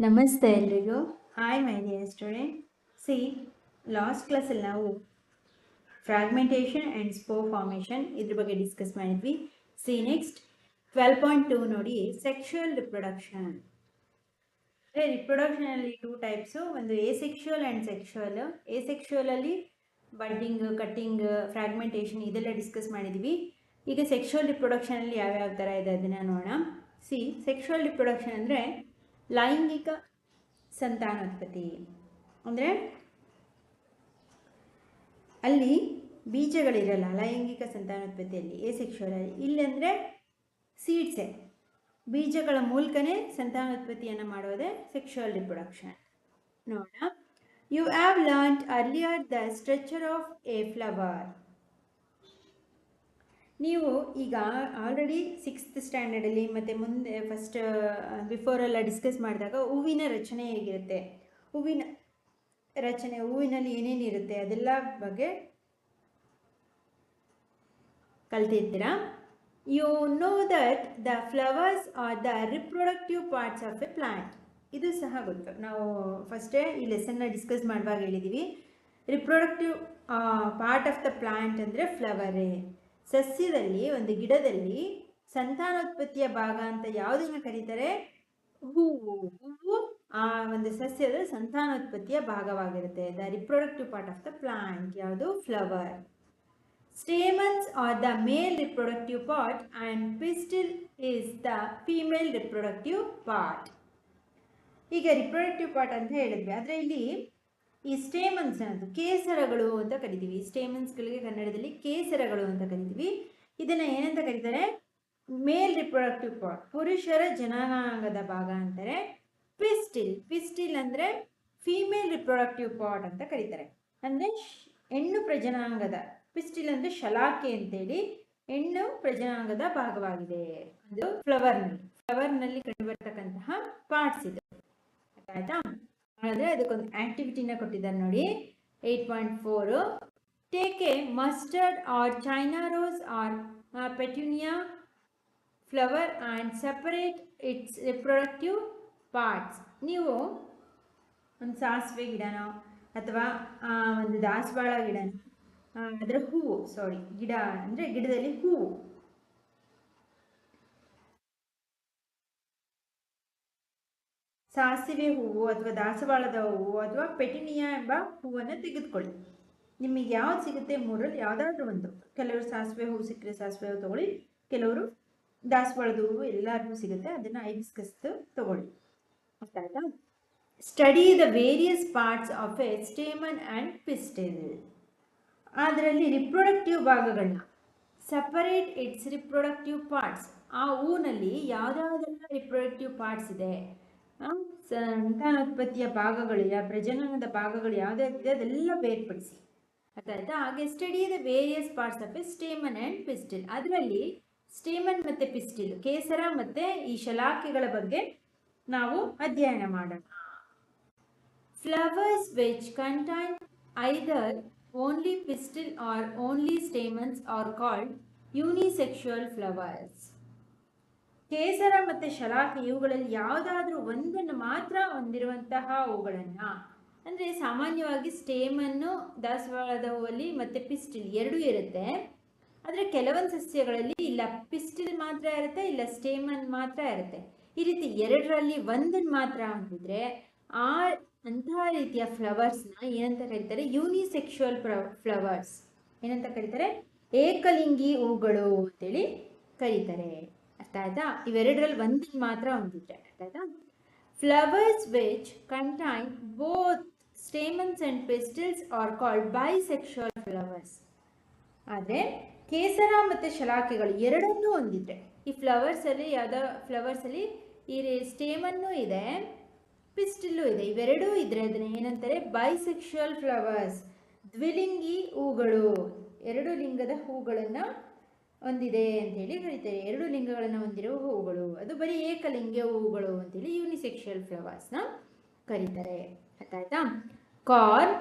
ನಮಸ್ತೆ ಎಲ್ರಿಗೂ. Hi my dear student. See, last class ಅಲ್ಲಿ ನಾವು ಫ್ರಾಗ್ಮೆಂಟೇಷನ್ ಆ್ಯಂಡ್ ಸ್ಪೋರ್ ಫಾರ್ಮೇಷನ್ ಇದ್ರ ಬಗ್ಗೆ ಡಿಸ್ಕಸ್ ಮಾಡಿದ್ವಿ. ಸಿ ನೆಕ್ಸ್ಟ್ 12.2 ನೋಡಿ, ಸೆಕ್ಷುವಲ್ ರಿಪ್ರೊಡಕ್ಷನ್. ರಿಪ್ರೊಡಕ್ಷನಲ್ಲಿ ಟೂ ಟೈಪ್ಸು, ಒಂದು ಎಸೆಕ್ಷುವಲ್ ಆ್ಯಂಡ್ ಸೆಕ್ಷುವಲ್. ಎಸೆಕ್ಷುವಲಲ್ಲಿ ಬಡ್ಡಿಂಗ್, ಕಟ್ಟಿಂಗ್, ಫ್ರಾಗ್ಮೆಂಟೇಷನ್ ಇದೆಲ್ಲ ಡಿಸ್ಕಸ್ ಮಾಡಿದ್ವಿ. ಈಗ ಸೆಕ್ಷುವಲ್ ರಿಪ್ರೊಡಕ್ಷನಲ್ಲಿ ಯಾವ್ಯಾವ ಥರ ಇದೆ ಅದನ್ನು ನೋಡೋಣ. ಸಿ, ಸೆಕ್ಷುವಲ್ ರಿಪ್ರೊಡಕ್ಷನ್ ಅಂದರೆ ಲೈಂಗಿಕ ಸಂತಾನೋತ್ಪತ್ತಿ. ಅಂದರೆ ಅಲ್ಲಿ ಬೀಜಗಳಿರಲ್ಲ ಲೈಂಗಿಕ ಸಂತಾನೋತ್ಪತ್ತಿಯಲ್ಲಿ, ಎಸೆಕ್ಷುವಲಲ್ಲಿ. ಇಲ್ಲಂದರೆ ಸೀಡ್ಸೆ, ಬೀಜಗಳ ಮೂಲಕನೇ ಸಂತಾನೋತ್ಪತ್ತಿಯನ್ನು ಮಾಡೋದೇ ಸೆಕ್ಷುವಲ್ ರಿಪ್ರೊಡಕ್ಷನ್. ನೋಡೋಣ. You have learned earlier the structure of a flower. ನೀವು ಈಗ ಆಲ್ರೆಡಿ 6th ಸ್ಟ್ಯಾಂಡರ್ಡಲ್ಲಿ ಮತ್ತು ಮುಂದೆ ಫಸ್ಟ್ ಬಿಫೋರೆಲ್ಲ ಡಿಸ್ಕಸ್ ಮಾಡಿದಾಗ ಹೂವಿನ ರಚನೆ ಹೇಗಿರುತ್ತೆ, ಹೂವಿನ ರಚನೆ, ಹೂವಿನಲ್ಲಿ ಏನೇನಿರುತ್ತೆ ಅದೆಲ್ಲ ಬಗ್ಗೆ ಕಲ್ತಿರ್ತೀರಾ. You know that the flowers are the reproductive parts of a plant. ಇದು ಸಹ ಗೊತ್ತು, ನಾವು ಫಸ್ಟೇ ಈ ಲೆಸನ್ನ ಡಿಸ್ಕಸ್ ಮಾಡುವಾಗ ಹೇಳಿದ್ದೀವಿ. Reproductive part of the plant ಅಂದರೆ ಫ್ಲವರೇ. ಸಸ್ಯದಲ್ಲಿ, ಒಂದು ಗಿಡದಲ್ಲಿ ಸಂತಾನೋತ್ಪತ್ತಿಯ ಭಾಗ ಅಂತ ಯಾವುದನ್ನು ಕರೀತಾರೆ? ಹೂವು. ಹೂವು ಆ ಒಂದು ಸಸ್ಯದ ಸಂತಾನೋತ್ಪತ್ತಿಯ ಭಾಗವಾಗಿರುತ್ತೆ. The reproductive part of the plant ಯಾವುದು? Flower. Stamens are the male reproductive part and pistil is the female reproductive part. ಈಗ ರಿಪ್ರೊಡಕ್ಟಿವ್ ಪಾರ್ಟ್ ಅಂತ ಹೇಳಿದ್ವಿ, ಆದರೆ ಇಲ್ಲಿ ಈ ಸ್ಟೇಮನ್ಸ್ ಅನ್ನೋದು ಕೇಸರಗಳು ಅಂತ ಕರಿತೀವಿ. ಸ್ಟೇಮನ್ಸ್ಗಳಿಗೆ ಕನ್ನಡದಲ್ಲಿ ಕೇಸರಗಳು ಅಂತ ಕರಿತೀವಿ. ಇದನ್ನು ಏನಂತ ಕರೀತಾರೆ? ಮೇಲ್ ರಿಪ್ರೊಡಕ್ಟಿವ್ ಪಾರ್ಟ್, ಪುರುಷರ ಜನನಾಂಗದ ಭಾಗ ಅಂತಾರೆ. ಪಿಸ್ಟಿಲ್, ಪಿಸ್ಟಿಲ್ ಅಂದರೆ ಫೀಮೇಲ್ ರಿಪ್ರೊಡಕ್ಟಿವ್ ಪಾರ್ಟ್ ಅಂತ ಕರೀತಾರೆ. ಅಂದರೆ ಹೆಣ್ಣು ಪ್ರಜನಾಂಗದ, ಪಿಸ್ಟಿಲ್ ಅಂದರೆ ಶಲಾಕೆ ಅಂತೇಳಿ, ಹೆಣ್ಣು ಪ್ರಜನಾಂಗದ ಭಾಗವಾಗಿದೆ. ಅದು ಫ್ಲವರ್ನಲ್ಲಿ ಕಂಡುಬರ್ತಕ್ಕಂತಹ ಪಾರ್ಟ್ಸ್ ಇದು. ಆಯ್ತಾ? ಹಾಗಾದರೆ ಅದಕ್ಕೊಂದು ಆಕ್ಟಿವಿಟಿನ ಕೊಟ್ಟಿದ್ದಾರೆ ನೋಡಿ, 8.4. Take a mustard or China rose or petunia flower and separate its reproductive parts. ನೀವು ಒಂದು ಸಾಸಿವೆ ಗಿಡನೋ ಅಥವಾ ಒಂದು ದಾಸವಾಳ ಗಿಡನೋ, ಅದರ ಹೂವು, ಗಿಡ ಅಂದರೆ ಗಿಡದಲ್ಲಿ ಹೂವು, ಸಾಸಿವೆ ಹೂವು ಅಥವಾ ದಾಸವಾಳದ ಹೂವು ಅಥವಾ ಪೆಟಿನಿಯಾ ಎಂಬ ಹೂವನ್ನು ತೆಗೆದುಕೊಳ್ಳಿ. ನಿಮಗೆ ಯಾವ್ದು ಸಿಗುತ್ತೆ ಮೂರಲ್ಲಿ ಯಾವುದಾದ್ರೂ ಒಂದು. ಕೆಲವರು ಸಾಸಿವೆ ಹೂವು ಸಿಕ್ಕರೆ ಸಾಸಿವೆ ಹೂವು ತಗೊಳ್ಳಿ, ಕೆಲವರು ದಾಸವಾಳದ ಹೂವು, ಎಲ್ಲರಿಗೂ ಸಿಗುತ್ತೆ, ಅದನ್ನು ಹೈಬಿಸ್ಕಸ್ ತಗೊಳ್ಳಿ. ಅರ್ಥ ಆಯ್ತಾ? Study the various parts of A stamen and pistil. ಅದರಲ್ಲಿ ರಿಪ್ರೊಡಕ್ಟಿವ್ ಭಾಗಗಳನ್ನ, ಸಪರೇಟ್ ಇಟ್ಸ್ ರಿಪ್ರೊಡಕ್ಟಿವ್ ಪಾರ್ಟ್ಸ್, ಆ ಹೂನಲ್ಲಿ ಯಾವುದಾವುದೆಲ್ಲ ರಿಪ್ರೊಡಕ್ಟಿವ್ ಪಾರ್ಟ್ಸ್ ಇದೆ, ಸಂತಾನೋತ್ಪತ್ತಿಯ ಭಾಗಗಳು, ಪ್ರಜನನದ ಭಾಗಗಳು ಯಾವುದಾದಿದೆ ಅದೆಲ್ಲ ಬೇರ್ಪಡಿಸಿ. ಅರ್ಥ ಆಯ್ತಾ? ಹಾಗೆ study the various parts of A stamen and pistil. ಅದರಲ್ಲಿ ಸ್ಟೇಮನ್ ಮತ್ತು ಪಿಸ್ಟಿಲ್, ಕೇಸರ ಮತ್ತು ಈ ಶಲಾಕೆಗಳ ಬಗ್ಗೆ ನಾವು ಅಧ್ಯಯನ ಮಾಡೋಣ. Flowers which contain either only pistil or only stamens are called unisexual flowers. ಕೇಸರ ಮತ್ತು ಶಲಾಕೆ ಇವುಗಳಲ್ಲಿ ಯಾವುದಾದ್ರೂ ಒಂದನ್ನು ಮಾತ್ರ ಹೊಂದಿರುವಂತಹ ಹೂಗಳನ್ನು, ಅಂದರೆ ಸಾಮಾನ್ಯವಾಗಿ ಸ್ಟೇಮನ್ನು ದಾಸವಾಳದ ಹೂವಲ್ಲಿ ಮತ್ತು ಪಿಸ್ಟಿಲ್ ಎರಡೂ ಇರುತ್ತೆ. ಆದರೆ ಕೆಲವೊಂದು ಸಸ್ಯಗಳಲ್ಲಿ ಇಲ್ಲ ಪಿಸ್ಟಿಲ್ ಮಾತ್ರ ಇರುತ್ತೆ, ಇಲ್ಲ ಸ್ಟೇಮನ್ ಮಾತ್ರ ಇರುತ್ತೆ. ಈ ರೀತಿ ಎರಡರಲ್ಲಿ ಒಂದನ್ನು ಮಾತ್ರ ಹೊಂದಿದ್ರೆ ಅಂತಹ ರೀತಿಯ ಫ್ಲವರ್ಸ್ನ ಏನಂತ ಕರೀತಾರೆ? Unisexual flowers. ಏನಂತ ಕರೀತಾರೆ? ಏಕಲಿಂಗಿ ಹೂಗಳು ಅಂತೇಳಿ ಕರೀತಾರೆ. ಅರ್ಥ ಆಯ್ತಾ? ಇವೆರಡರಲ್ಲಿ ಒಂದನ್ನು ಮಾತ್ರ ಹೊಂದಿದ್ರೆ. ಅರ್ಥ ಆಯ್ತಾ? Flowers which contain both stamens and pistils are called bisexual flowers. ಆದರೆ ಕೇಸರ ಮತ್ತು ಶಲಾಕೆಗಳು ಎರಡನ್ನೂ ಹೊಂದಿದ್ರೆ, ಈ ಫ್ಲವರ್ಸಲ್ಲಿ ಫ್ಲವರ್ಸಲ್ಲಿ ಈ ಸ್ಟೇಮನ್ನೂ ಇದೆ, ಪಿಸ್ಟಿಲ್ಲು ಇದೆ, ಇವೆರಡೂ ಇದ್ರೆ ಅದನ್ನು ಏನಂತಾರೆ? ಬೈಸೆಕ್ಷುವಲ್ ಫ್ಲವರ್ಸ್, ದ್ವಿಲಿಂಗಿ ಹೂಗಳು, ಎರಡು ಲಿಂಗದ ಹೂಗಳನ್ನು ಹೊಂದಿದೆ ಅಂತೇಳಿ ಕರೀತಾರೆ. ಎರಡು ಲಿಂಗಗಳನ್ನು ಹೊಂದಿರುವ ಹೂಗಳು, ಅದು ಬರೀ ಏಕಲಿಂಗ ಹೂಗಳು ಅಂತೇಳಿ ಯೂನಿಸೆಕ್ಷುವಲ್ ಫ್ಲವರ್ಸ್ನ ಕರೀತಾರೆ. ಆಯ್ತಾ? Corn,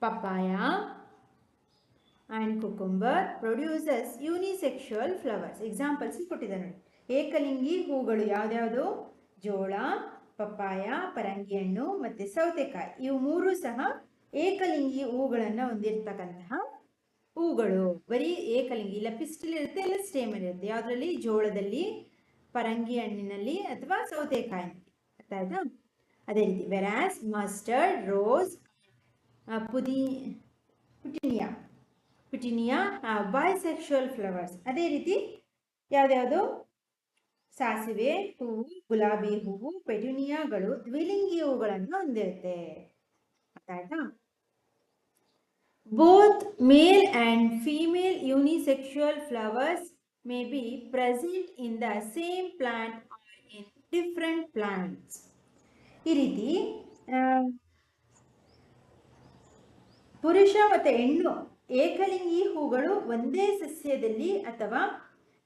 papaya and cucumber produces unisexual flowers. Examples ಕೊಟ್ಟಿದ್ದಾರೆ ನೋಡಿ. ಏಕಲಿಂಗಿ ಹೂಗಳು ಯಾವ್ದ್ಯಾವುದು? ಜೋಳ, ಪಪ್ಪಾಯ, ಪರಂಗಿ ಹಣ್ಣು ಮತ್ತೆ ಸೌತೆಕಾಯಿ, ಇವು ಮೂರು ಸಹ ಏಕಲಿಂಗಿ ಹೂಗಳನ್ನು ಹೊಂದಿರತಕ್ಕಂತಹ ಹೂಗಳು. ಬರೀ ಏಕಲಿಂಗಿ, ಇಲ್ಲ ಪಿಸ್ಟಿಲ್ ಇರುತ್ತೆ ಇಲ್ಲ ಸ್ಟೇಮನ್ ಇರುತ್ತೆ. ಯಾವ್ದ್ರಲ್ಲಿ? ಜೋಳದಲ್ಲಿ, ಪರಂಗಿ ಹಣ್ಣಿನಲ್ಲಿ ಅಥವಾ ಸೌತೆಕಾಯಿನಲ್ಲಿ. ಅರ್ಥ ಆಯ್ತಾ? ಅದೇ ರೀತಿ ವೆರಾಸ್ ಮಸ್ಟರ್ಡ್, ರೋಸ್, ಪುಟಿನಿಯಾ ಬೈಸೆಕ್ಷುವಲ್ ಫ್ಲವರ್ಸ್. ಅದೇ ರೀತಿ ಯಾವ್ದ್ಯಾವುದು? ಸಾಸಿವೆ ಹೂವು, ಗುಲಾಬಿ ಹೂವು, ಪೆಟುನಿಯಾಗಳು ದ್ವಿಲಿಂಗಿ ಹೂಗಳನ್ನು ಹೊಂದಿರುತ್ತೆ. ಆಯ್ತಾ? Both male and female unisexual flowers may be present in the same plant or in different plants. ಈ ರೀತಿ ಪುರುಷ ಮತ್ತು ಹೆಣ್ಣು ಏಕಲಿಂಗಿ ಹೂಗಳು ಒಂದೇ ಸಸ್ಯದಲ್ಲಿ ಅಥವಾ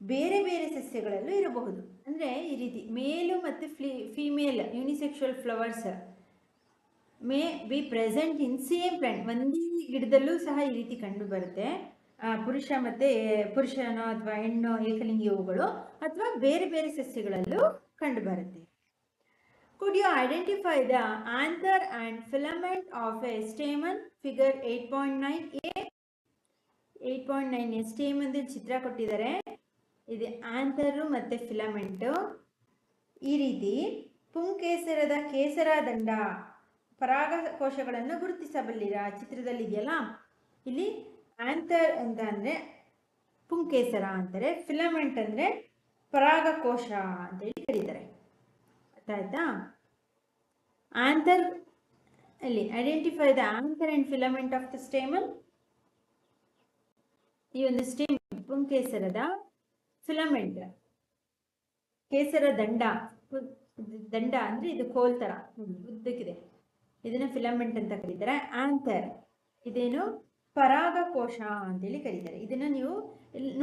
ಬೇರೆ ಬೇರೆ ಸಸ್ಯಗಳಲ್ಲೂ ಇರಬಹುದು. ಅಂದರೆ ಈ ರೀತಿ ಮೇಲು ಮತ್ತು female unisexual flowers may be present in same plant. ಒಂದೇ ಗಿಡದಲ್ಲೂ ಸಹ ಈ ರೀತಿ ಕಂಡು ಬರುತ್ತೆ. ಪುರುಷನೋ ಅಥವಾ ಹೆಣ್ಣು ಏಕಲಿಂಗಿ ಹೂಗಳು ಅಥವಾ ಬೇರೆ ಬೇರೆ ಸಸ್ಯಗಳಲ್ಲೂ ಕಂಡು ಬರುತ್ತೆ. Could you identify the anther and filament of a stamen? Figure 8.9a. 8.9 stamen ಚಿತ್ರ ಕೊಟ್ಟಿದ್ದಾರೆ. ಇದು ಆಂಥರ್ ಮತ್ತೆ ಫಿಲಮೆಂಟ್. ಈ ರೀತಿ ಪುಂಕೇಸರದ ಕೇಸರದಂಡ ಪರಾಗಕೋಶಗಳನ್ನು ಗುರುತಿಸಬಲ್ಲಿರ? ಚಿತ್ರದಲ್ಲಿ ಇದೆಯಲ್ಲ, ಇಲ್ಲಿ ಆಂಥರ್ ಅಂತ ಅಂದ್ರೆ ಪುಂಕೇಸರ ಅಂತಾರೆ, ಫಿಲಮೆಂಟ್ ಅಂದ್ರೆ ಪರಾಗಕೋಶ ಅಂತ ಹೇಳಿ ಕರೀತಾರೆ. ಅರ್ಥ ಆಯ್ತಾ? ಆಂಥರ್ ಅಲ್ಲಿ identify the anther and filament of the stamen. ಈ ಒಂದು ಸ್ಟೇಮನ್ ಪುಂಕೇಸರದ ಫಿಲಮೆಂಟ್, ಕೇಸರ ದಂಡ ಅಂದ್ರೆ ಇದು ಕೋಲ್ ತರ ಉದ್ದಕ್ಕಿದೆ, ಇದನ್ನ ಫಿಲಮೆಂಟ್ ಅಂತ ಕರೀತಾರೆ. ಆಂಥರ್ ಇದೇನು? ಪರಾಗಕೋಶ ಅಂತೇಳಿ ಕರೀತಾರೆ. ಇದನ್ನ ನೀವು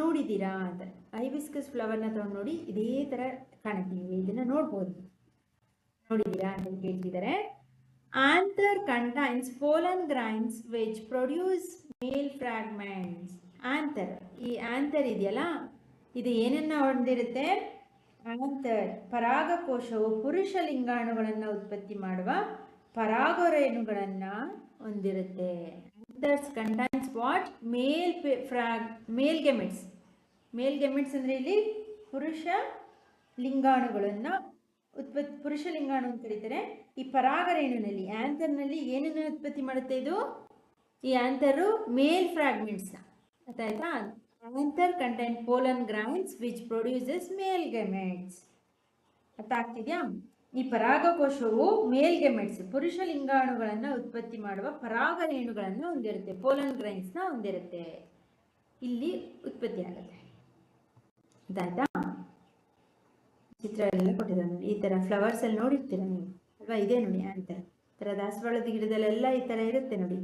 ನೋಡಿದ್ದೀರಾ ಅಂತ, ಹೈಬಿಸ್ಕಸ್ ಫ್ಲವರ್ನ ತಗೊಂಡು ನೋಡಿ, ಇದೇ ತರ ಕಾಣುತ್ತೆ, ನೀವು ಇದನ್ನ ನೋಡಿದ್ದೀರಾ ಅಂತ ಕೇಳ್ತಿದ್ದಾರೆ. Anther contains pollen grains which produce male fragments. Anther, ಈ ಆಂಥರ್ ಇದೆಯಲ್ಲ, ಇದು ಏನನ್ನ ಹೊಂದಿರುತ್ತೆ? ಆಂಥರ್ ಪರಾಗಕೋಶವು ಪುರುಷ ಲಿಂಗಾಣುಗಳನ್ನು ಉತ್ಪತ್ತಿ ಮಾಡುವ ಪರಾಗರೇಣುಗಳನ್ನು ಹೊಂದಿರುತ್ತೆ. Anthers contains what? Male gametes. Male gametes ಅಂದ್ರೆ ಇಲ್ಲಿ ಪುರುಷ ಲಿಂಗಾಣುಗಳನ್ನು ಪುರುಷ ಲಿಂಗಾಣು ಅಂತ ಕರೀತಾರೆ. ಈ ಪರಾಗರೇಣುನಲ್ಲಿ, ಆಂಥರ್ನಲ್ಲಿ ಏನನ್ನು ಉತ್ಪತ್ತಿ ಮಾಡುತ್ತೆ ಇದು? ಈ ಆಂಥರು ಮೇಲ್ ಫ್ರಾಗ್ಮೆಂಟ್ಸ್ನ. ಆಯ್ತಾ? Anther contain pollen grains which produces male gametes. ಅರ್ಥ ಆಗ್ತಿದ್ಯಾ? ಈ ಪರಾಗಕೋಶವು ಮೇಲ್ ಗೆಮೆಟ್ಸ್, ಪುರುಷ ಲಿಂಗಾಣುಗಳನ್ನು ಉತ್ಪತ್ತಿ ಮಾಡುವ ಪರಾಗರೇಣುಗಳನ್ನು ಹೊಂದಿರುತ್ತೆ, ಪೋಲನ್ ಗ್ರೈನ್ಸ್ನ ಹೊಂದಿರುತ್ತೆ, ಇಲ್ಲಿ ಉತ್ಪತ್ತಿ ಆಗುತ್ತೆ. ಅದಾಯ್ತಾ? ಚಿತ್ರ ಎಲ್ಲ ಕೊಟ್ಟಿದ್ದಾರೆ ನೋಡಿ, ಈ ತರ ಫ್ಲವರ್ಸ್ ಅಲ್ಲಿ ನೋಡಿರ್ತೀರ ನೀವು ಅಲ್ವಾ? ಇದೇ ನೋಡಿ ಆಂಥರ್. ತರ ದಾಸವಾಳದ ಗಿಡದಲ್ಲೆಲ್ಲ ಈ ತರ ಇರುತ್ತೆ ನೋಡಿ.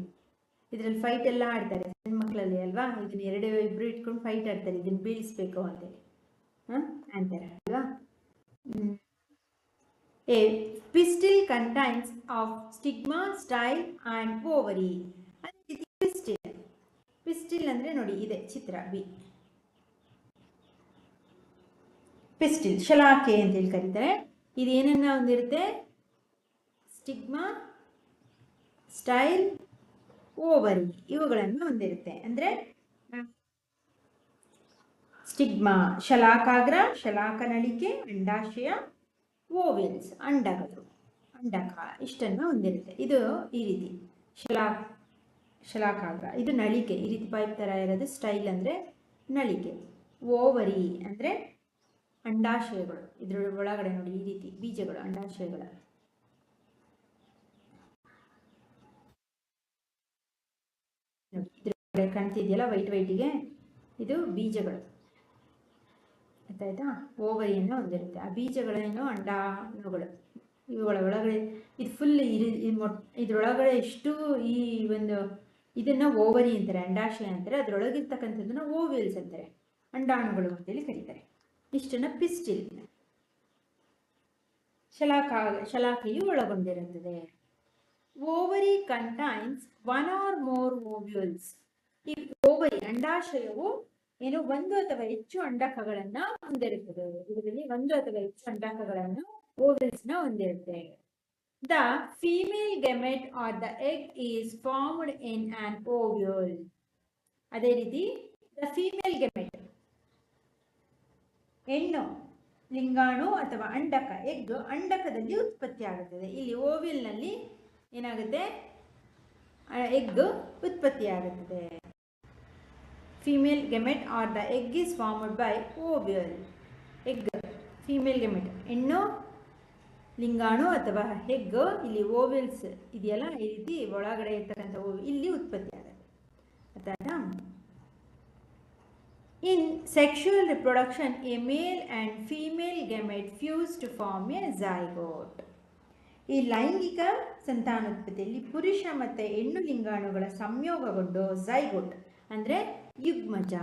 ಇದ್ರಲ್ಲಿ ಫೈಟ್ ಎಲ್ಲ ಆಡ್ತಾರೆ ಸಣ್ಣ ಮಕ್ಕಳಲ್ಲಿ ಅಲ್ವಾ? ಇದನ್ನ ಇಬ್ರು ಇಟ್ಕೊಂಡು ಫೈಟ್ ಆಡ್ತಾರೆ, ಇದನ್ನ ಬೀಳಿಸ್ಬೇಕು ಅಂತೇಳಿ. ಆಂಥರ್ ಅಲ್ವಾ? A pistil contains of stigma, style and ovary. Pistil ಅಂದ್ರೆ ನೋಡಿ, ಇದೆ ಚಿತ್ರ ಬಿ. ಪಿಸ್ಟಿಲ್ ಶಲಾಕೆ ಅಂತ ಹೇಳಿ ಕರೀತಾರೆ. ಇದು ಏನನ್ನ ಹೊಂದಿರುತ್ತೆ? ಸ್ಟಿಗ್ಮಾ, ಸ್ಟೈಲ್, ಓವರಿ ಇವುಗಳನ್ನು ಹೊಂದಿರುತ್ತೆ. ಅಂದ್ರೆ ಸ್ಟಿಗ್ಮಾ ಶಲಾಕಾಗ್ರ, ಶಲಾಕನಳಿಕೆ, ಅಂಡಾಶಯ, ಓವೆಲ್ಸ್ ಅಂಡಗಳು, ಅಂಡಕ ಇಷ್ಟನ್ನು ಹೊಂದಿರುತ್ತೆ. ಇದು ಈ ರೀತಿ ಶಲಾಕಾಗ್ರ, ಇದು ನಳಿಕೆ, ಈ ರೀತಿ ಪೈಪ್ ತರ ಇರೋದು. ಸ್ಟೈಲ್ ಅಂದ್ರೆ ನಳಿಕೆ. ಓವರಿ ಅಂದ್ರೆ ಅಂಡಾಶಯಗಳು, ಇದ್ರ ಒಳಗಡೆ ನೋಡಿ ಈ ರೀತಿ ಬೀಜಗಳು, ಅಂಡಾಶಯಗಳ. ಇದ್ರ ಕಾಣ್ತಿದ್ಯಲ್ಲ ವೈಟ್ಗೆ, ಇದು ಬೀಜಗಳು. ಆಯ್ತಾ? ಓವರಿಯನ್ನು ಹೊಂದಿರುತ್ತೆ. ಆ ಬೀಜಗಳೇನು ಅಂಡಾಣುಗಳು, ಇವುಗಳ ಒಳಗಡೆ ಇದು ಫುಲ್ ಇದ್ರೊಳಗಡೆ ಎಷ್ಟು ಈ ಒಂದು ಇದನ್ನ ಓವರಿ ಅಂತಾರೆ, ಅಂಡಾಶಯ ಅಂತಾರೆ. ಅದ್ರೊಳಗಿರ್ತಕ್ಕಂಥದ್ದನ್ನ ಓವೆಲ್ಸ್ ಅಂತಾರೆ, ಅಂಡಾಣುಗಳು ಅಂತೇಳಿ ಕರೀತಾರೆ. ಇಷ್ಟನ್ನ ಪಿಸ್ಟಿಲ್ ಶಲಾಕೆಯು ಒಳಗೊಂಡಿರುತ್ತದೆ. Ovary contains one or more ovules. ಈ ಓವರಿ ಅಂಡಾಶಯವು ಒಂದು ಅಥವಾ ಹೆಚ್ಚು ಅಂಡಕಗಳನ್ನ ಹೊಂದಿರುತ್ತದೆ. ಇದರಲ್ಲಿ ಒಂದು ಅಥವಾ ಹೆಚ್ಚು ಅಂಡಕಗಳನ್ನು ಓವಲ್ಸ್ನ ಹೊಂದಿರುತ್ತೆ. The female gamete or the egg is formed in an ovule. ಅದೇ ರೀತಿ ದ ಫೀಮೇಲ್ ಗೆಮೆಟ್ ಹೆಣ್ಣು ಲಿಂಗಾಣು ಅಥವಾ ಅಂಡಕ ಎಗ್ ಅಂಡಕದಲ್ಲಿ ಉತ್ಪತ್ತಿಯಾಗುತ್ತದೆ. ಇಲ್ಲಿ ಓವಿಲ್ನಲ್ಲಿ ಏನಾಗುತ್ತೆ, ಎಗ್ ಉತ್ಪತ್ತಿಯಾಗುತ್ತದೆ. Female gamete or the egg is formed by ovule. Egg female gamete ಹೆಣ್ಣು ಲಿಂಗಾಣು ಅಥವಾ ಎಗ್ ಇಲ್ಲಿ ಓವಿಲ್ಸ್ ಇದೆಯಲ್ಲ, ಈ ರೀತಿ ಒಳಗಡೆ ಇರ್ತಕ್ಕಂಥ ಇಲ್ಲಿ ಉತ್ಪತ್ತಿ ಆಗುತ್ತೆ. ಆಯ್ತಾ? In sexual reproduction, a male and female gamete fuse to form a zygote. ಈ ಲೈಂಗಿಕ ಸಂತಾನೋತ್ಪತ್ತಿಯಲ್ಲಿ ಪುರುಷ ಮತ್ತು ಹೆಣ್ಣು ಲಿಂಗಾಣುಗಳ ಸಂಯೋಗಗೊಂಡು ಝೈಗೋಟ್ ಅಂದರೆ ಯುಗ್ಮಜ,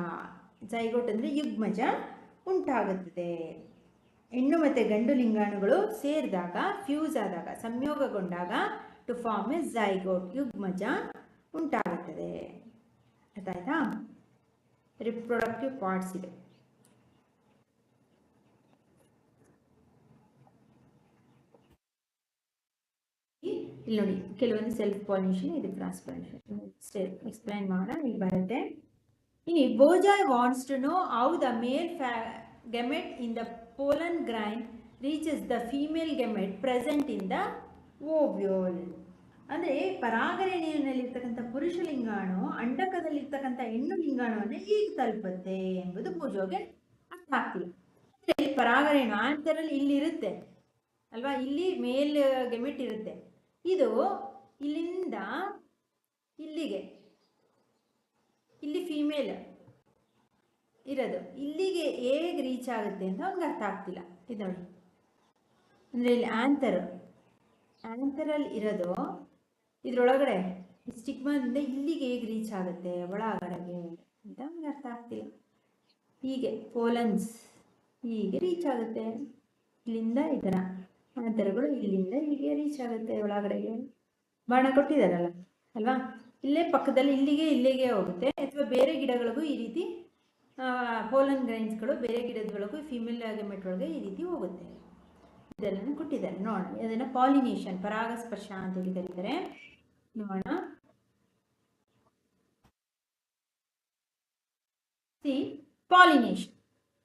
ಝೈಗೋಟ್ ಅಂದರೆ ಯುಗ್ಮಜ ಉಂಟಾಗುತ್ತದೆ. ಹೆಣ್ಣು ಮತ್ತು ಗಂಡು ಲಿಂಗಾಣುಗಳು ಸೇರಿದಾಗ, ಫ್ಯೂಸ್ ಆದಾಗ, ಸಂಯೋಗಗೊಂಡಾಗ ಟು ಫಾರ್ಮ್ ಎ ಝೈಗೋಟ್, ಯುಗ್ಮಜ ಉಂಟಾಗುತ್ತದೆ. ಆಯ್ತಾ? ರಿಪ್ರೊಡಕ್ಟಿವ್ ಪಾರ್ಟ್ಸ್ ಇದೆ. ಇಲ್ಲಿ ನೋಡಿ ಕೆಲವೊಂದು ಸೆಲ್ಫ್ ಪಾಲಿನೇಷನ್, ಇದು ಕ್ರಾಸ್ ಪಾಲಿನೇಷನ್ ಎಕ್ಸ್ಪ್ಲೈನ್ ಮಾಡೋಣ. ಇಲ್ಲಿ ಬರುತ್ತೆ. ಇನ್ನು Boojho wants to know how the male gamete in the pollen grain reaches the female gamete present in the ovule. ಅಂದರೆ ಪರಾಗರೇಣಿಯಲ್ಲಿರ್ತಕ್ಕಂಥ ಪುರುಷ ಲಿಂಗಾಣು ಅಂಡಕದಲ್ಲಿರ್ತಕ್ಕಂಥ ಹೆಣ್ಣು ಲಿಂಗಾಣುವನ್ನು ಹೇಗೆ ತಲುಪುತ್ತೆ ಎಂಬುದು ಪೂಜೋಗೆ ಅರ್ಥ ಆಗ್ತಿಲ್ಲ. ಅಂದರೆ ಪರಾಗರೇಣು ಆಂಥರಲ್ಲಿ ಇಲ್ಲಿ ಇರುತ್ತೆ ಅಲ್ವಾ, ಇಲ್ಲಿ ಮೇಲ್ ಗೆಮೆಟ್ ಇರುತ್ತೆ, ಇದು ಇಲ್ಲಿಂದ ಇಲ್ಲಿಗೆ, ಇಲ್ಲಿ ಫೀಮೇಲ್ ಇರೋದು, ಇಲ್ಲಿಗೆ ಹೇಗೆ ರೀಚ್ ಆಗುತ್ತೆ ಅಂತ ಅವ್ನಿಗೆ ಅರ್ಥ ಆಗ್ತಿಲ್ಲ. ಇದು ನೋಡಿ, ಅಂದರೆ ಇಲ್ಲಿ ಆಂಥರಲ್ಲಿ ಇರೋದು ಇದರೊಳಗಡೆ ಸ್ಟಿಗ್ಮಾದಿಂದ ಇಲ್ಲಿಗೆ ಹೇಗೆ ರೀಚ್ ಆಗುತ್ತೆ ಒಳಗಡೆಗೆ ಅಂತ ಅವ್ನಿಗೆ ಅರ್ಥ ಆಗ್ತಿಲ್ಲ. ಹೀಗೆ ಪೋಲನ್ಸ್ ಹೀಗೆ ರೀಚ್ ಆಗುತ್ತೆ, ಇಲ್ಲಿಂದ ಈ ಥರ ಆಂಥರಗಳು ಇಲ್ಲಿಂದ ಹೀಗೆ ರೀಚ್ ಆಗುತ್ತೆ ಒಳಗಡೆಗೆ. ಬಾಣ ಕೊಟ್ಟಿದ್ದಾರಲ್ಲ ಅಲ್ವಾ, ಇಲ್ಲೇ ಪಕ್ಕದಲ್ಲಿ ಇಲ್ಲಿಗೆ ಹೋಗುತ್ತೆ. ಅಥವಾ ಬೇರೆ ಗಿಡಗಳಿಗೂ ಈ ರೀತಿ ಪೋಲನ್ ಗ್ರೈನ್ಸ್ಗಳು ಬೇರೆ ಗಿಡದೊಳಗೂ ಫೀಮೇಲ್ ಗೆಮೆಟ್ ಒಳಗೆ ಈ ರೀತಿ ಹೋಗುತ್ತೆ. ಇದೆಲ್ಲ ಕೊಟ್ಟಿದ್ದಾರೆ ನೋಡೋಣ. ಅದನ್ನು ಪಾಲಿನೇಷನ್, ಪರಾಗಸ್ಪರ್ಶ ಅಂತೇಳಿ ಕರೀತಾರೆ. ನೋಡೋಣ.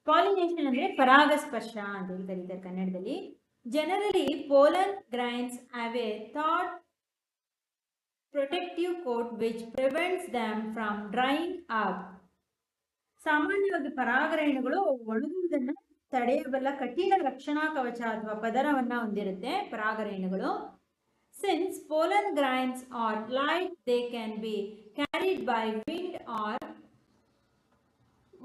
ಪಾಲಿನೇಷನ್ ಅಂದರೆ ಪರಾಗಸ್ಪರ್ಶ ಅಂತೇಳಿ ಕರೀತಾರೆ ಕನ್ನಡದಲ್ಲಿ. Generally pollen grains have a thought protective coat which prevents them from drying up. ಸಾಮಾನ್ಯವಾಗಿ ಪರಾಗರೇಣುಗಳು ಒಣಗುವುದನ್ನು ತಡೆಯಬಲ್ಲ ಕಠಿಣ ರಕ್ಷಣಾ ಕವಚ ಅಥವಾ ಪದರವನ್ನು ಹೊಂದಿರುತ್ತೆ ಪರಾಗರೇಣುಗಳು. Since pollen grains are light, they can be carried by wind or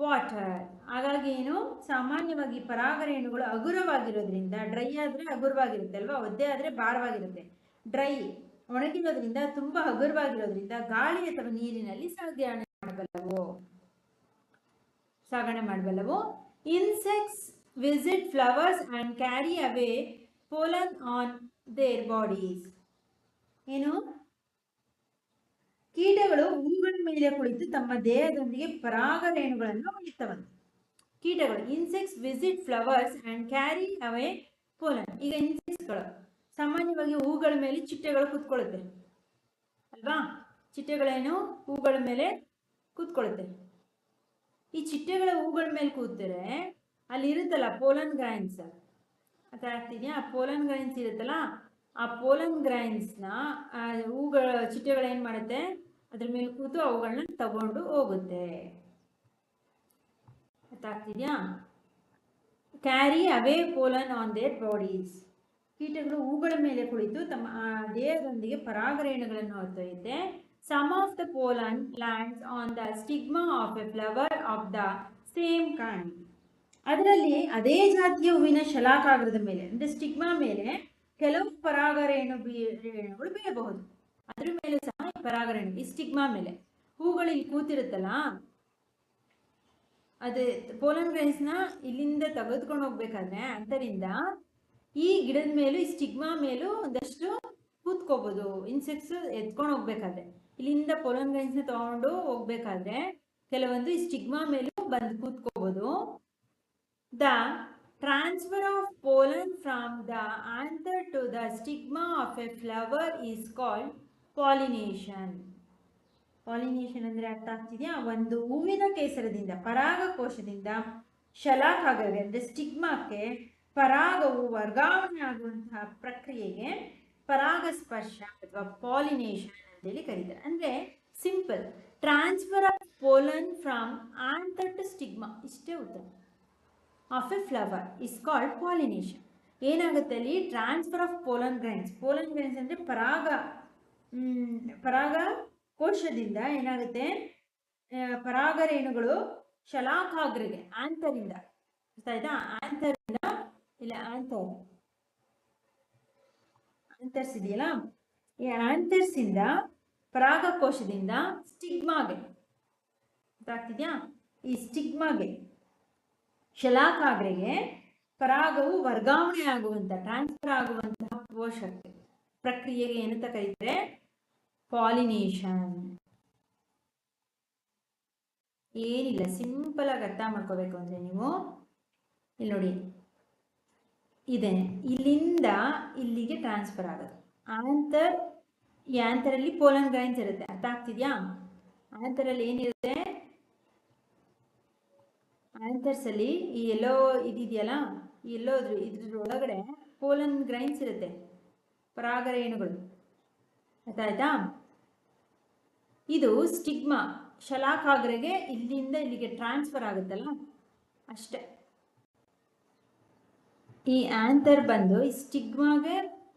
water. ಹಾಗಾಗಿ ಏನು, ಸಾಮಾನ್ಯವಾಗಿ ಪರಾಗರೇಣುಗಳು ಹಗುರವಾಗಿರೋದ್ರಿಂದ, ಡ್ರೈ ಆದರೆ ಹಗುರವಾಗಿರುತ್ತೆ ಅಲ್ವಾ, ಒದ್ದೆ ಆದರೆ ಭಾರವಾಗಿರುತ್ತೆ. ಡ್ರೈ ಒಣಗಿರೋದ್ರಿಂದ ತುಂಬ ಹಗುರವಾಗಿರೋದ್ರಿಂದ ಗಾಳಿ ಅಥವಾ ನೀರಿನಲ್ಲಿ ಸಾಗಣೆ ಮಾಡಬಲ್ಲವು. Insects visit flowers and carry away pollen on their bodies. ಏನು, ಕೀಟಗಳು ಹೂಗಳ ಮೇಲೆ ಕುಳಿತು ತಮ್ಮ ದೇಹದೊಂದಿಗೆ ಪರಾಗರೇಣುಗಳನ್ನು ಒಯ್ಯುತ್ತವಂತೆ. ಕೀಟಗಳು insects visit flowers and carry away pollen. ಈಗ ಇನ್ಸೆಕ್ಟ್ಸ್ಗಳು ಸಾಮಾನ್ಯವಾಗಿ ಹೂಗಳ ಮೇಲೆ ಚಿಟ್ಟೆಗಳು ಕೂತ್ಕೊಳ್ಳುತ್ತೆ ಅಲ್ವಾ, ಚಿಟ್ಟೆಗಳೇನು ಹೂಗಳ ಮೇಲೆ ಕೂತ್ಕೊಳ್ಳುತ್ತೆ. ಈ ಚಿಟ್ಟೆಗಳ ಹೂಗಳ ಮೇಲೆ ಕೂತರೆ ಅಲ್ಲಿ ಇರುತ್ತಲ್ಲ ಪೋಲನ್ ಗ್ರೈನ್ಸ್, ಅರ್ಥ ಆಗ್ತಿದೆಯಾ? ಆ ಪೋಲನ್ ಗ್ರೈನ್ಸ್ ಇರುತ್ತಲ್ಲ, ಆ ಪೋಲನ್ ಗ್ರೈನ್ಸ್ನ ಹೂಗಳ ಚಿಟ್ಟೆಗಳು ಏನು ಮಾಡುತ್ತೆ, ಅದ್ರ ಮೇಲೆ ಕೂತು ಅವುಗಳನ್ನ ತಗೊಂಡು ಹೋಗುತ್ತೆ. ಅರ್ಥ ಆಗ್ತಿದೆಯಾ? Carry away pollen on their bodies. ಕೀಟಗಳು ಹೂಗಳ ಮೇಲೆ ಕುಳಿತು ತಮ್ಮ ದೇಹದೊಂದಿಗೆ ಪರಾಗರೇಣುಗಳನ್ನು ಹೊತ್ತೊಯ್ಯುತ್ತೆ. Some of the pollen lands on the stigma of a flower of the same kind. ಅದರಲ್ಲಿ ಅದೇ ಜಾತಿಯ ಹೂವಿನ ಶಲಾಕಾಗ್ರದ ಮೇಲೆ ಅಂದರೆ ಸ್ಟಿಗ್ಮಾ ಮೇಲೆ ಕೆಲವು ಪರಾಗರೇಣುಗಳು ಬೀಳಬಹುದು. ಅದ್ರ ಮೇಲೆ ಸಹ ಪರಾಗರೇಣು ಈ ಸ್ಟಿಗ್ಮಾ ಮೇಲೆ ಹೂಗಳು ಇಲ್ಲಿ ಕೂತಿರುತ್ತಲ್ಲ, ಅದೇ ಪೋಲನ್ ಗ್ರೈನ್ಸ್ನ ಇಲ್ಲಿಂದ ತೆಗೆದುಕೊಂಡು ಹೋಗ್ಬೇಕಾದ್ರೆ ಅದರಿಂದ ಈ ಗಿಡದ ಮೇಲೂ ಈ ಸ್ಟಿಗ್ಮಾ ಮೇಲೂ ಒಂದಷ್ಟು ಕೂತ್ಕೋಬಹುದು. ಇನ್ಸೆಕ್ಟ್ಸ್ ಎತ್ಕೊಂಡು ಹೋಗ್ಬೇಕಾದ್ರೆ ಇಲ್ಲಿಂದ ಪೋಲನ್ ಗ್ರೈನ್ಸ್ನ ತಗೊಂಡು ಹೋಗ್ಬೇಕಾದ್ರೆ ಕೆಲವೊಂದು ಈ ಸ್ಟಿಗ್ಮಾ ಮೇಲೂ ಬಂದು ಕೂತ್ಕೋಬಹುದು. The Transfer of pollen from the anther to the stigma of a flower is called pollination. Pollination ಅಂದರೆ ಅರ್ಥ ಆಗ್ತಿದೆಯಾ? ಒಂದು ಹೂವಿನ ಕೇಸರದಿಂದ ಪರಾಗಕೋಶದಿಂದ ಶಲಾಕಾಗ್ರಗೆ ಅಂದರೆ ಸ್ಟಿಗ್ಮಾಕ್ಕೆ ಪರಾಗವು ವರ್ಗಾವಣೆ ಆಗುವಂತಹ ಪ್ರಕ್ರಿಯೆಗೆ ಪರಾಗಸ್ಪರ್ಶ ಅಥವಾ ಪಾಲಿನೇಷನ್ ಅಂತೇಳಿ ಕರೀತಾರೆ. ಅಂದರೆ simple, transfer of pollen from anther to stigma, ಇಷ್ಟೇ ಉತ್ತರ. Of a flower is called pollination. ಏನಾಗುತ್ತೆ ಅಲ್ಲಿ? Transfer of pollen grains. Pollen grains ಅಂದರೆ ಪರಾಗ ಕೋಶದಿಂದ ಏನಾಗುತ್ತೆ, ಪರಾಗರೇಣುಗಳು ಶಲಾಕಾಗ್ರೆಗೆ ಆಂತರಿಂದ, ಅರ್ಥ ಆಯ್ತಾ? ಆಂತರಿಂದ ಇಲ್ಲ ಆಂತರ್ಸ್ ಇದೆಯಲ್ಲ, ಈ ಆಂತರ್ಸ್ ಇಂದ ಪರಾಗಕೋಶದಿಂದ ಸ್ಟಿಗ್ಮಾಗೆ, ಗೊತ್ತಾಗ್ತಿದ್ಯಾ? ಈ ಸ್ಟಿಗ್ಮಾಗೆ ಶಲಾಕಾಗ್ರೆಗೆ ಪರಾಗವು ವರ್ಗಾವಣೆ ಆಗುವಂತ, ಟ್ರಾನ್ಸ್ಫರ್ ಆಗುವಂತಹ ಕೋಶಕ್ಕೆ ಪ್ರಕ್ರಿಯೆಗೆ ಏನಂತ ಕರೀತಾರೆ? ಪಾಲಿನೇಷನ್. ಏನಿಲ್ಲ, ಸಿಂಪಲ್ ಆಗಿ ಅರ್ಥ ಮಾಡ್ಕೋಬೇಕು ಅಂದ್ರೆ ನೀವು ಇಲ್ಲಿ ನೋಡಿ, ಇದೆ ಇಲ್ಲಿಂದ ಇಲ್ಲಿಗೆ ಟ್ರಾನ್ಸ್ಫರ್ ಆಗೋದು ಆಂಥರ್. ಈ ಆಂಥರಲ್ಲಿ ಪೋಲನ್ ಗ್ರೈನ್ಸ್ ಇರುತ್ತೆ, ಅರ್ಥ ಆಗ್ತಿದ್ಯಾ? ಆಂಥರಲ್ಲಿ ಏನಿರುತ್ತೆ? ಆಂಥರ್ಸ್ ಅಲ್ಲಿ ಈ ಎಲ್ಲೋ ಇದೆಯಲ್ಲ, ಈ ಎಲ್ಲೋ ಇದ್ರ ಒಳಗಡೆ ಪೋಲನ್ ಗ್ರೈನ್ಸ್ ಇರುತ್ತೆ, ಪರಾಗರೇಣುಗಳು, ಅರ್ಥ ಆಯ್ತಾ? ಇದು ಸ್ಟಿಗ್ಮಾ ಶಲಾಕಾಗ್ರೆಗೆ ಇಲ್ಲಿಂದ ಇಲ್ಲಿಗೆ ಟ್ರಾನ್ಸ್ಫರ್ ಆಗುತ್ತಲ್ಲ, ಅಷ್ಟೇ. ಈ ಆಂಥರ್ ಬಂದು ಈ ಸ್ಟಿಗ್ಮಾಗೆ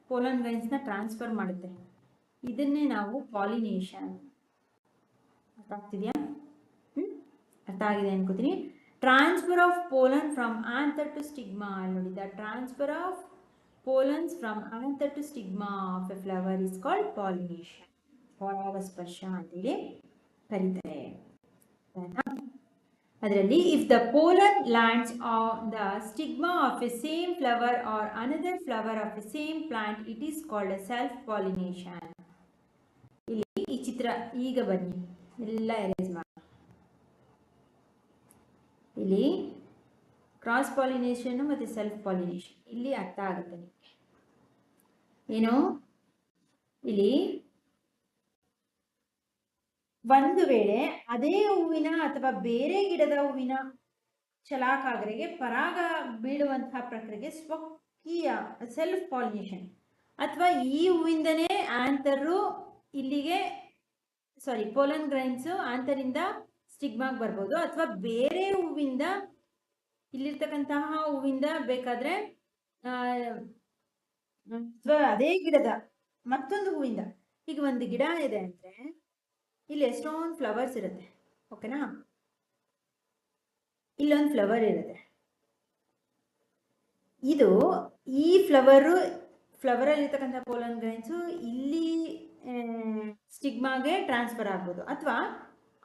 ಪೋಲನ್ ಗ್ರೈನ್ಸ್ನ ಟ್ರಾನ್ಸ್ಫರ್ ಮಾಡುತ್ತೆ. ಇದನ್ನೇ ನಾವು ಪಾಲಿನೇಷನ್. ಅರ್ಥ ಆಗ್ತಿದೆಯಾ? ಅರ್ಥ ಆಗಿದೆ ಅನ್ಕೋತೀನಿ. Transfer of pollen from anther to stigma. ನೋಡಿ, the transfer of pollens from anther to stigma of a flower is called pollination. ಪರಾಗಸ್ಪರ್ಶ ಅಂತೇಳಿ ಕರೀತಾರೆ. ಅದರಲ್ಲಿ if the pollen lands on the stigma of a same flower or another flower of a same plant, it is called a self pollination. ಇಲ್ಲಿ ಈ ಚಿತ್ರ ಈಗ ಬನ್ನಿ, ಎಲ್ಲ erase ಮಾಡಿ. ಇಲ್ಲಿ ಕ್ರಾಸ್ ಪಾಲಿನೇಷನ್ ಮತ್ತೆ ಸೆಲ್ಫ್ ಪಾಲಿನೇಷನ್ ಇಲ್ಲಿ ಅರ್ಥ ಆಗುತ್ತೆ ನಿಮಗೆ. ಏನು? ಇಲ್ಲಿ ಒಂದು ವೇಳೆ ಅದೇ ಹೂವಿನ ಅಥವಾ ಬೇರೆ ಗಿಡದ ಹೂವಿನ ಶಲಾಕಾಗ್ರೆಗೆ ಪರಾಗ ಬೀಳುವಂತಹ ಪ್ರಕ್ರಿಯೆಗೆ ಸ್ವಕೀಯ ಸೆಲ್ಫ್ ಪಾಲಿನೇಷನ್, ಅಥವಾ ಈ ಹೂವಿಂದನೇ ಆಂಥರು ಇಲ್ಲಿಗೆ ಪೋಲನ್ ಗ್ರೈನ್ಸ್ ಆಂಥರಿಂದ ಸ್ಟಿಗ್ಮಾಗ್ ಬರ್ಬೋದು, ಅಥವಾ ಬೇರೆ ಹೂವಿಂದ ಇಲ್ಲಿರ್ತಕ್ಕಂತಹ ಹೂವಿಂದ ಬೇಕಾದ್ರೆ ಅದೇ ಗಿಡದ ಮತ್ತೊಂದು ಹೂವಿಂದ. ಈಗ ಒಂದು ಗಿಡ ಇದೆ ಅಂದ್ರೆ ಇಲ್ಲಿ ಎಷ್ಟೊಂದು ಫ್ಲವರ್ಸ್ ಇರುತ್ತೆ, ಓಕೆನಾ? ಇಲ್ಲೊಂದು ಫ್ಲವರ್ ಇರುತ್ತೆ. ಇದು ಈ ಫ್ಲವರಲ್ಲಿ ಇರ್ತಕ್ಕಂಥ ಪೋಲನ್ ಗ್ರೈನ್ಸು ಇಲ್ಲಿ ಸ್ಟಿಗ್ಮಾಗೆ ಟ್ರಾನ್ಸ್ಫರ್ ಆಗ್ಬೋದು, ಅಥವಾ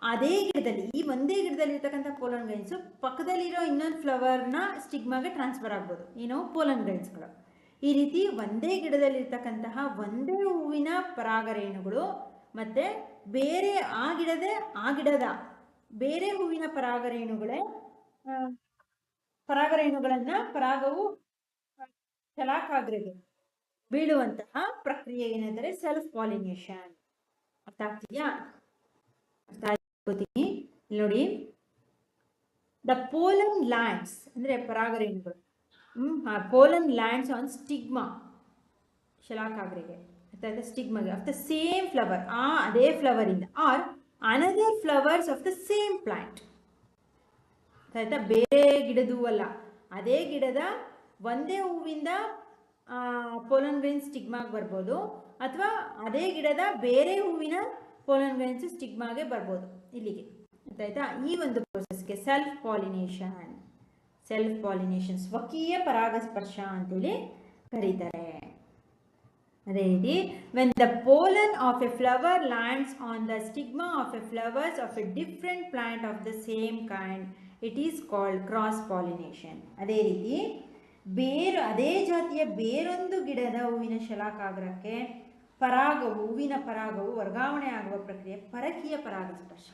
ಅದೇ ಗಿಡದಲ್ಲಿ ಈ ಒಂದೇ ಗಿಡದಲ್ಲಿ ಇರ್ತಕ್ಕಂಥ ಪೋಲನ್ ಗ್ರೈನ್ಸು ಪಕ್ಕದಲ್ಲಿರೋ ಇನ್ನೊಂದು ಫ್ಲವರ್ನ ಸ್ಟಿಗ್ಮಾಗೆ ಟ್ರಾನ್ಸ್ಫರ್ ಆಗ್ಬೋದು, ಏನೋ ಪೋಲನ್ ಗ್ರೈನ್ಸ್ಗಳು. ಈ ರೀತಿ ಒಂದೇ ಗಿಡದಲ್ಲಿ ಇರ್ತಕ್ಕಂತಹ ಒಂದೇ ಹೂವಿನ ಪರಾಗರೇಣುಗಳು ಮತ್ತೆ ಬೇರೆ ಆ ಗಿಡದ ಬೇರೆ ಹೂವಿನ ಪರಾಗರೇಣುಗಳನ್ನ ಪರಾಗವು ಶಲಾಕಾಗ್ರೆಗೆ ಬೀಳುವಂತಹ ಪ್ರಕ್ರಿಯೆ ಏನೆಂದರೆ ಸೆಲ್ಫ್ ಪಾಲಿನೇಷನ್. ಅರ್ಥ ಆಗ್ತಿದೆಯಾ? ಅರ್ಥ ಆಗ್ತೀನಿ ನೋಡಿ. ದ ಪೋಲನ್ ಲ್ಯಾಂಡ್ಸ್ ಅಂದ್ರೆ ಪರಾಗರೇಣುಗಳು, ಪೋಲನ್ ಲ್ಯಾಂಡ್ಸ್ ಆನ್ ಸ್ಟಿಗ್ಮಾ ಶಲಾಕಾಗ್ರೆಗೆ, ಸ್ಟಿಗ್ಮಾಗೆ ಆಫ್ ದ ಸೇಮ್ ಫ್ಲವರ್, ಅದೇ ಫ್ಲವರ್ ಇಂದ, or another flowers of the same plant. ಆಯ್ತಾ? ಬೇರೆ ಗಿಡದೂ ಅಲ್ಲ, ಅದೇ ಗಿಡದ ಒಂದೇ ಹೂವಿಂದ ಪೋಲನ್ ಗ್ರೈನ್ಸ್ ಸ್ಟಿಗ್ಮಾಗೆ ಬರ್ಬೋದು, ಅಥವಾ ಅದೇ ಗಿಡದ ಬೇರೆ ಹೂವಿನ ಪೋಲನ್ ಗ್ರೈನ್ಸ್ ಸ್ಟಿಗ್ಮಾಗೆ ಬರ್ಬೋದು ಇಲ್ಲಿಗೆ. ಆಯ್ತಾ? ಈ ಒಂದು ಪ್ರೋಸೆಸ್ಗೆ ಸೆಲ್ಫ್ ಪಾಲಿನೇಷನ್ ಸ್ವಕೀಯ ಪರಾಗಸ್ಪರ್ಶ ಅಂತೇಳಿ ಕರೀತಾರೆ. ಅದೇ ರೀತಿ when the pollen of a flower lands on the stigma of a flowers of a different plant of the same kind, it is called cross pollination. ಅದೇ ರೀತಿ ಅದೇ ಜಾತಿಯ ಬೇರೊಂದು ಗಿಡದ ಹೂವಿನ ಶಲಾಕಾಗ್ರಕ್ಕೆ ಹೂವಿನ ಪರಾಗವು ವರ್ಗಾವಣೆ ಆಗುವ ಪ್ರಕ್ರಿಯೆ ಪರಕೀಯ ಪರಾಗಸ್ಪರ್ಶ.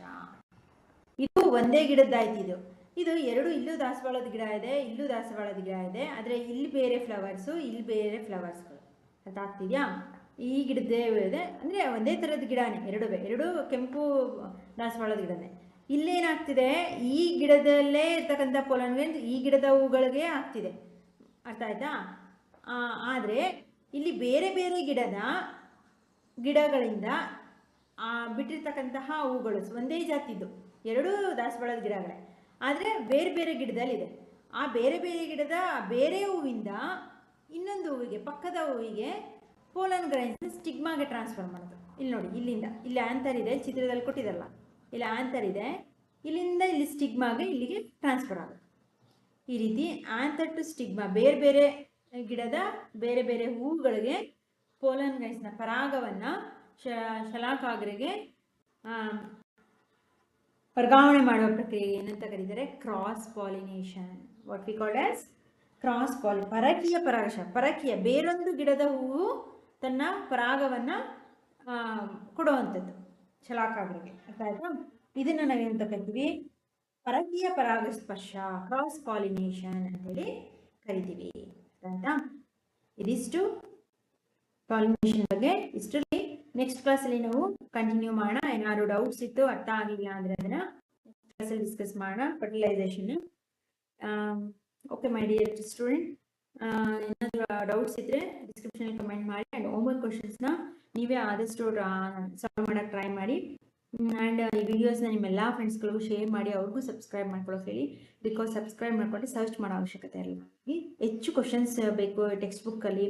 ಇದು ಒಂದೇ ಗಿಡದ್ದಾಯ್ತು. ಇದು ಎರಡು, ಇಲ್ಲೂ ದಾಸವಾಳದ ಗಿಡ ಇದೆ, ಇಲ್ಲೂ ದಾಸವಾಳದ ಗಿಡ ಇದೆ, ಆದರೆ ಇಲ್ಲಿ ಬೇರೆ ಫ್ಲವರ್ಸು, ಇಲ್ಲಿ ಬೇರೆ ಫ್ಲವರ್ಸ್ಗಳು. ಅರ್ಥ ಆಗ್ತಿದೆಯಾ? ಈ ಗಿಡದೇ ಇದೆ ಅಂದರೆ ಒಂದೇ ಥರದ ಗಿಡನೇ, ಎರಡು ಕೆಂಪು ದಾಸವಾಳದ ಗಿಡನೇ. ಇಲ್ಲೇನಾಗ್ತಿದೆ, ಈ ಗಿಡದಲ್ಲೇ ಇರ್ತಕ್ಕಂಥ ಪೊಲನ್ ಈ ಗಿಡದ ಹೂಗಳಿಗೆ ಆಗ್ತಿದೆ. ಅರ್ಥ ಆಯ್ತಾ? ಆದರೆ ಇಲ್ಲಿ ಬೇರೆ ಬೇರೆ ಗಿಡಗಳಿಂದ ಬಿಟ್ಟಿರ್ತಕ್ಕಂತಹ ಹೂಗಳು ಒಂದೇ ಜಾತಿದ್ದು, ಎರಡೂ ದಾಸವಾಳದ ಗಿಡಗಳೇ, ಆದರೆ ಬೇರೆ ಬೇರೆ ಗಿಡದಲ್ಲಿದೆ. ಆ ಬೇರೆ ಬೇರೆ ಗಿಡದ ಬೇರೆ ಹೂವಿಂದ ಇನ್ನೊಂದು ಹೂವಿಗೆ, ಪಕ್ಕದ ಹೂವಿಗೆ ಪೋಲನ್ ಗ್ರೈನ್ಸ್ನ ಸ್ಟಿಗ್ಮಾಗೆ ಟ್ರಾನ್ಸ್ಫರ್ ಮಾಡೋದು. ಇಲ್ಲಿ ನೋಡಿ, ಇಲ್ಲಿಂದ ಇಲ್ಲಿ ಆಂಥರ್ ಇದೆ, ಚಿತ್ರದಲ್ಲಿ ಕೊಟ್ಟಿದಲ್ಲ, ಇಲ್ಲಿ ಆಂಥರ್ ಇದೆ, ಇಲ್ಲಿಂದ ಇಲ್ಲಿ ಸ್ಟಿಗ್ಮಾಗೆ ಇಲ್ಲಿಗೆ ಟ್ರಾನ್ಸ್ಫರ್ ಆಗುತ್ತೆ. ಈ ರೀತಿ ಆಂಥರ್ ಟು ಸ್ಟಿಗ್ಮಾ, ಬೇರೆ ಬೇರೆ ಗಿಡದ ಬೇರೆ ಬೇರೆ ಹೂವುಗಳಿಗೆ ಪೋಲನ್ ಗ್ರೈನ್ಸ್ನ ಪರಾಗವನ್ನು ಶಲಾಕಾಗ್ರಿಗೆ ವರ್ಗಾವಣೆ ಮಾಡುವ ಪ್ರಕ್ರಿಯೆ ಏನಂತ ಕರೀತಾರೆ? Cross pollination. What we called as cross ಪರಕೀಯ ಪರಾಗಶ. ಪರಕೀಯ, ಬೇರೊಂದು ಗಿಡದ ಹೂವು ತನ್ನ ಪರಾಗವನ್ನು ಕೊಡುವಂಥದ್ದು ಶಲಾಕಾಗ್ರಿಗೆ. ಅರ್ಥ ಆಯ್ತಾ? ಇದನ್ನು ನಾವೇನಂತ ಕರಿತೀವಿ? ಪರಕೀಯ ಪರಾಗಸ್ಪರ್ಶ, ಕ್ರಾಸ್ ಪಾಲಿನೇಷನ್ ಅಂತೇಳಿ ಕರಿತೀವಿ. ಆಯ್ತಾ? ಇದಿಷ್ಟು ಪಾಲಿನೇಷನ್ ಬಗ್ಗೆ. ಇಷ್ಟರಲ್ಲಿ ನೆಕ್ಸ್ಟ್ ಕ್ಲಾಸಲ್ಲಿ ನಾವು ಕಂಟಿನ್ಯೂ ಮಾಡೋಣ. ಏನಾದ್ರು ಡೌಟ್ಸ್ ಇತ್ತು, ಅರ್ಥ ಆಗಿಲ್ಲ ಅಂದರೆ ಅದನ್ನು ನೆಕ್ಸ್ಟ್ ಕ್ಲಾಸಲ್ಲಿ ಡಿಸ್ಕಸ್ ಮಾಡೋಣ. Fertilisation. Okay my dear student, ಏನಾದರೂ ಡೌಟ್ಸ್ ಇದ್ದರೆ ಡಿಸ್ಕ್ರಿಪ್ಷನಲ್ಲಿ ಕಮೆಂಟ್ ಮಾಡಿ. ಆ್ಯಂಡ್ ಹೋಮ್ವರ್ಕ್ ಕ್ವಶನ್ಸ್ನ ನೀವೇ ಆದಷ್ಟು ಸಾಲ್ವ್ ಮಾಡೋಕ್ಕೆ ಟ್ರೈ ಮಾಡಿ. ಆ್ಯಂಡ್ ಈ ವಿಡಿಯೋಸ್ನ ನಿಮ್ಮೆಲ್ಲ ಫ್ರೆಂಡ್ಸ್ಗಳಿಗೂ ಶೇರ್ ಮಾಡಿ, ಅವ್ರಿಗೂ ಸಬ್ಸ್ಕ್ರೈಬ್ ಮಾಡ್ಕೊಳ್ಳೋಕೆ ಹೇಳಿ. ಬಿಕಾಸ್ ಸಬ್ಸ್ಕ್ರೈಬ್ ಮಾಡ್ಕೊಂಡು ಸರ್ಚ್ ಮಾಡೋ ಅವಶ್ಯಕತೆ ಇರಲ್ಲ. ಹೆಚ್ಚು ಕ್ವಶನ್ಸ್ ಬೇಕು ಟೆಕ್ಸ್ಟ್ ಬುಕ್ಕಲ್ಲಿ.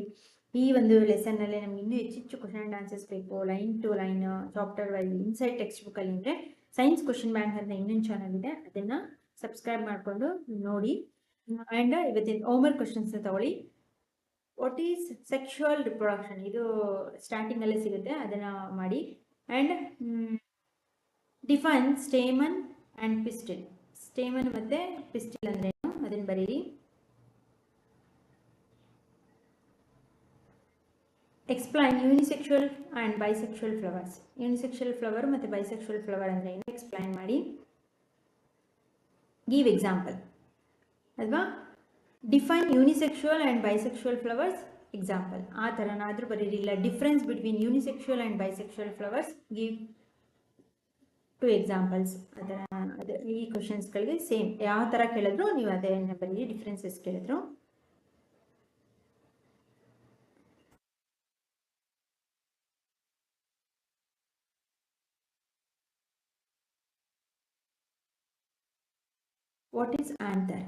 ಈ ಒಂದು ಲೆಸನ್ನಲ್ಲಿ ನಮ್ಗೆ ಇನ್ನೂ ಹೆಚ್ಚು ಕ್ವಶನ್ ಆ್ಯಂಡ್ ಆನ್ಸರ್ಸ್ ಬೇಕು, line to line, chapter wise, inside text ಬುಕ್ಕಲ್ಲಿ. ಅಂದರೆ ಸೈನ್ಸ್ ಕ್ವಶನ್ ಬ್ಯಾಂಕ್ ಅಂತ ಇನ್ನೊಂದು ಚಾನಲ್ ಇದೆ, ಅದನ್ನು ಸಬ್ಸ್ಕ್ರೈಬ್ ಮಾಡಿಕೊಂಡು ನೋಡಿ. ಆ್ಯಂಡ್ ಇವತ್ತಿನ ಹೋಮ್ವರ್ಕ್ ಕ್ವಶನ್ಸ್ನ ತಗೊಳ್ಳಿ. What is sexual reproduction? ಇದು ಸ್ಟಾರ್ಟಿಂಗಲ್ಲೇ ಸಿಗುತ್ತೆ, ಅದನ್ನು ಮಾಡಿ. And define stamen and pistil. Stamen ಮತ್ತು ಪಿಸ್ಟಿಲ್ ಅಂದ್ರೇನು ಅದನ್ನು ಬರೀರಿ. Explain unisexual and bisexual flowers. Unisexual flower ಮತ್ತು ಬೈಸೆಕ್ಷುವಲ್ ಫ್ಲವರ್ ಅಂದರೆ ಏನು ಎಕ್ಸ್ಪ್ಲೈನ್ ಮಾಡಿ. ಗಿವ್ ಎಕ್ಸಾಂಪಲ್ ಅಲ್ವಾ? Define unisexual and bisexual flowers example. ಆ ಥರನಾದರೂ ಬರೀರಿಲ್ಲ. Difference between unisexual and bisexual flowers, give 2 examples. ಅದು ಈ ಕ್ವಶನ್ಸ್ಗಳಿಗೆ ಸೇಮ್ ಯಾವ ಥರ ಕೇಳಿದ್ರು ನೀವು ಅದೇ ಬರೀರಿ. ಡಿಫ್ರೆನ್ಸಸ್ ಕೇಳಿದ್ರು. What is anther?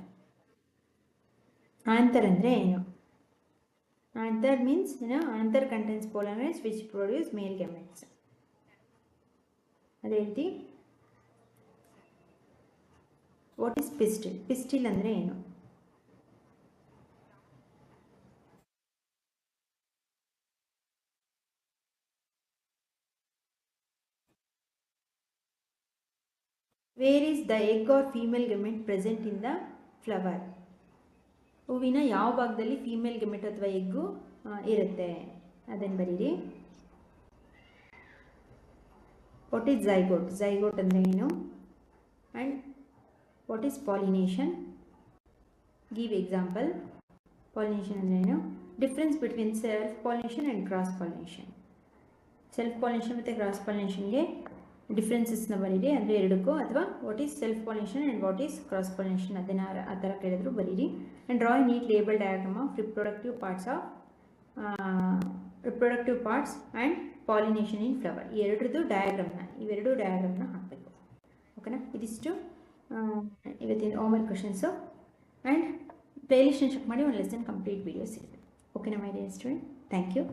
ಆಂಥರ್ ಅಂದರೆ ಏನು? Anther means anther contains pollen grains which produce male gametes. ಅದೇ ರೀತಿ ವಾಟ್ ಈಸ್ ಪಿಸ್ಟಿಲ್? ಪಿಸ್ಟಿಲ್ ಅಂದರೆ ಏನು? Where is the egg or female gamete present in the flower? ಹೂವಿನ ಯಾವ ಭಾಗದಲ್ಲಿ ಫೀಮೇಲ್ ಗೆಮೆಟ್ ಅಥವಾ ಎಗ್ಗು ಇರುತ್ತೆ ಅದನ್ನು ಬರೀರಿ. What is zygote? ಝೈಗೋಟ್ ಅಂದರೆ ಏನು? And what is pollination? Give example. Pollination ಅಂದರೆ ಏನು? Difference between self pollination and cross pollination. Self pollination ಮತ್ತು ಕ್ರಾಸ್ ಪಾಲಿನೇಷನ್ಗೆ ಡಿಫ್ರೆನ್ಸಸ್ನ ಬರೀರಿ, ಅಂದರೆ ಎರಡಕ್ಕೂ. ಅಥವಾ what is self pollination and what is cross pollination ಅದನ್ನು ಆ ಥರ ಕೇಳಿದ್ರು ಬರೀರಿ. And draw a neat label diagram of reproductive parts and pollination in flower. ಈ ಇವೆರಡು ಡಯಾಗ್ರಾಮ್ನ ಹಾಕಬೇಕು. ಓಕೆನಾ? ಇದಿಷ್ಟು ಇವತ್ತಿನ ಹೋಮ್ವರ್ಕ್ ಕ್ವಶನ್ಸು. ಆ್ಯಂಡ್ ಪ್ಲೇಲಿಸ್ಟ್ನ ಚೆಕ್ ಮಾಡಿ ಒಂದು ಲೆಸನ್ ಕಂಪ್ಲೀಟ್ ವೀಡಿಯೋಸ್ ಇದೆ. ಓಕೆನಾ my dear student? Thank you.